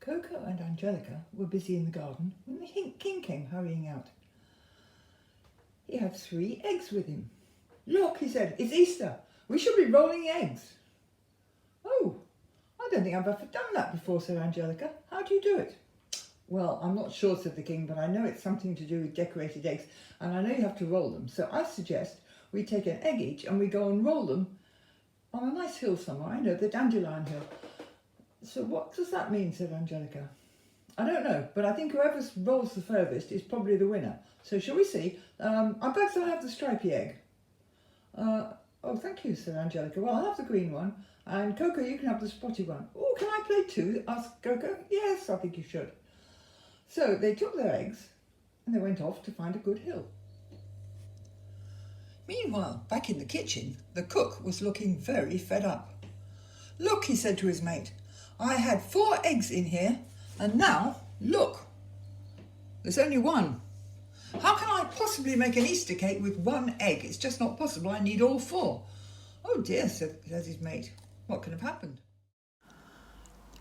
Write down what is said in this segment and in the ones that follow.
Coco and Angelica were busy in the garden when the king came hurrying out. He had 3 eggs with him. "Look," he said, "it's Easter. We should be rolling eggs." "Oh, I don't think I've ever done that before," said Angelica. "How do you do it?" "Well, I'm not sure," said the king, "but I know it's something to do with decorated eggs, and I know you have to roll them. So I suggest we take an egg each and we go and roll them on a nice hill somewhere. I know, the Dandelion Hill." "So what does that mean?" said Angelica. "I don't know, but I think whoever rolls the furthest is probably the winner. So shall we see? I bet I'll have the stripy egg." "Oh, thank you," said Angelica. "Well, I'll have the green one. And Coco, you can have the spotty one." "Oh, can I play too?" asked Coco. "Yes, I think you should." So they took their eggs and they went off to find a good hill. Meanwhile, back in the kitchen, the cook was looking very fed up. "Look," he said to his mate, "I had 4 eggs in here, and now, look, there's only 1. How can I possibly make an Easter cake with 1 egg? It's just not possible. I need all 4. "Oh dear," said his mate. "What can have happened?"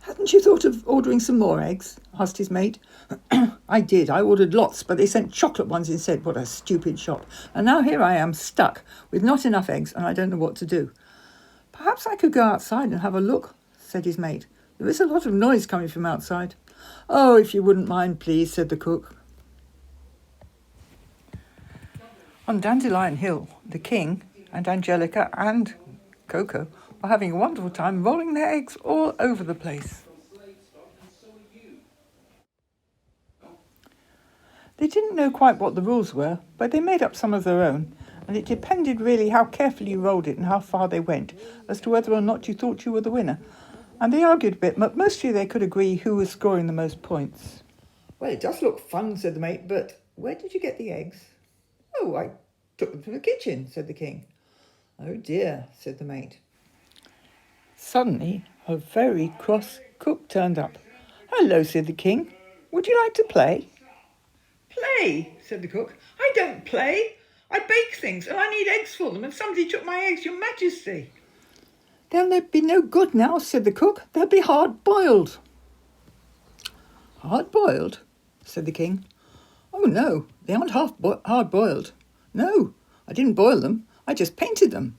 "Hadn't you thought of ordering some more eggs?" asked his mate. "I did. I ordered lots, but they sent chocolate ones instead. What a stupid shop. And now here I am, stuck with not enough eggs, and I don't know what to do." "Perhaps I could go outside and have a look," said his mate. "There is a lot of noise coming from outside." "Oh, if you wouldn't mind, please," said the cook. On Dandelion Hill, the king and Angelica and Coco were having a wonderful time rolling their eggs all over the place. They didn't know quite what the rules were, but they made up some of their own, and it depended really how carefully you rolled it and how far they went as to whether or not you thought you were the winner. And they argued a bit, but mostly they could agree who was scoring the most points. "Well, it does look fun," said the mate, "but where did you get the eggs?" "Oh, I took them from the kitchen," said the king. "Oh dear," said the mate. Suddenly, a very cross cook turned up. "Hello," said the king. "Would you like to play?" "Play?" said the cook. "I don't play. I bake things and I need eggs for them, and somebody took my eggs, Your Majesty." "Then they'd be no good now," said the cook. "They'll be hard-boiled." "Hard-boiled?" said the king. "Oh no, they aren't hard-boiled. No, I didn't boil them. I just painted them."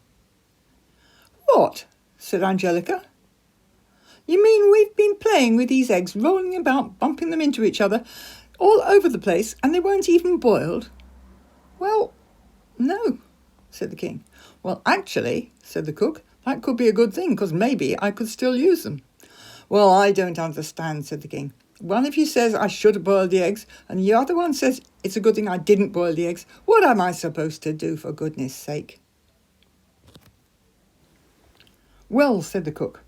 "What?" said Angelica. "You mean we've been playing with these eggs, rolling about, bumping them into each other, all over the place, and they weren't even boiled?" "Well, no," said the king. "Well, actually," said the cook, "that could be a good thing, because maybe I could still use them." "Well, I don't understand," said the king. "One of you says I should have boiled the eggs, and the other one says it's a good thing I didn't boil the eggs. What am I supposed to do, for goodness sake?" "Well," said the cook,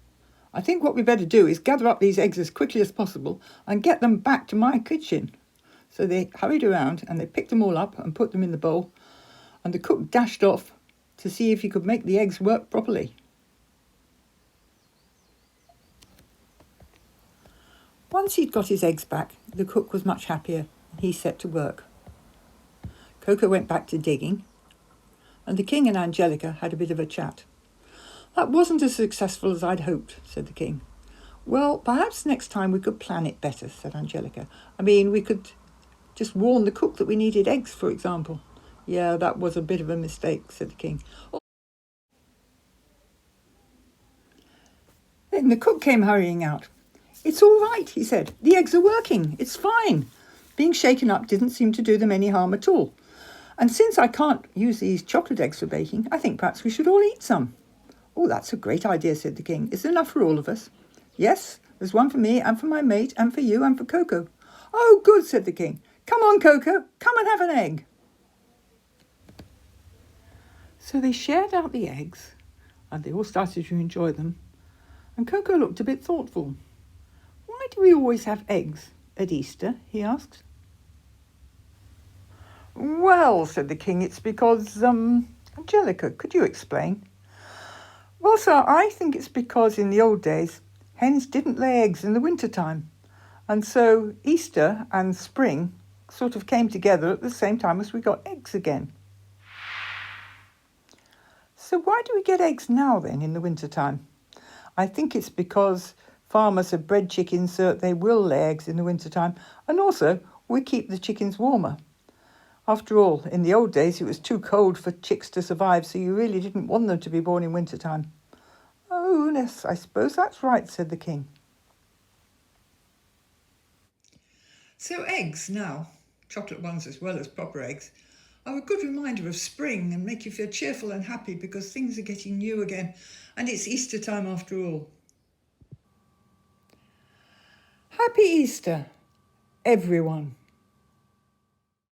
"I think what we better do is gather up these eggs as quickly as possible and get them back to my kitchen." So they hurried around and they picked them all up and put them in the bowl, and the cook dashed off to see if he could make the eggs work properly. Once he'd got his eggs back, the cook was much happier, and he set to work. Coco went back to digging, and the king and Angelica had a bit of a chat. "That wasn't as successful as I'd hoped," said the king. "Well, perhaps next time we could plan it better," said Angelica. "I mean, we could just warn the cook that we needed eggs, for example." "Yeah, that was a bit of a mistake," said the king. Then the cook came hurrying out. "It's all right," he said. "The eggs are working. It's fine. Being shaken up didn't seem to do them any harm at all. And since I can't use these chocolate eggs for baking, I think perhaps we should all eat some." "Oh, that's a great idea," said the king. "Is there enough for all of us?" "Yes, there's one for me and for my mate and for you and for Coco." "Oh, good," said the king. "Come on, Coco, come and have an egg." So they shared out the eggs, and they all started to enjoy them. And Coco looked a bit thoughtful. "Why do we always have eggs at Easter?" he asked. "Well," said the king, "it's because, Angelica, could you explain?" "Well, sir, I think it's because in the old days, hens didn't lay eggs in the winter time. And so Easter and spring sort of came together at the same time as we got eggs again." "So why do we get eggs now then in the winter time?" "I think it's because Farmers have bred chickens so that they will lay eggs in the wintertime, and also we keep the chickens warmer. After all, in the old days it was too cold for chicks to survive, so you really didn't want them to be born in wintertime. Oh, yes, I suppose that's right, said the king. So eggs now, chocolate ones as well as proper eggs, are a good reminder of spring and make you feel cheerful and happy because things are getting new again and it's Easter time after all. Happy Easter, everyone.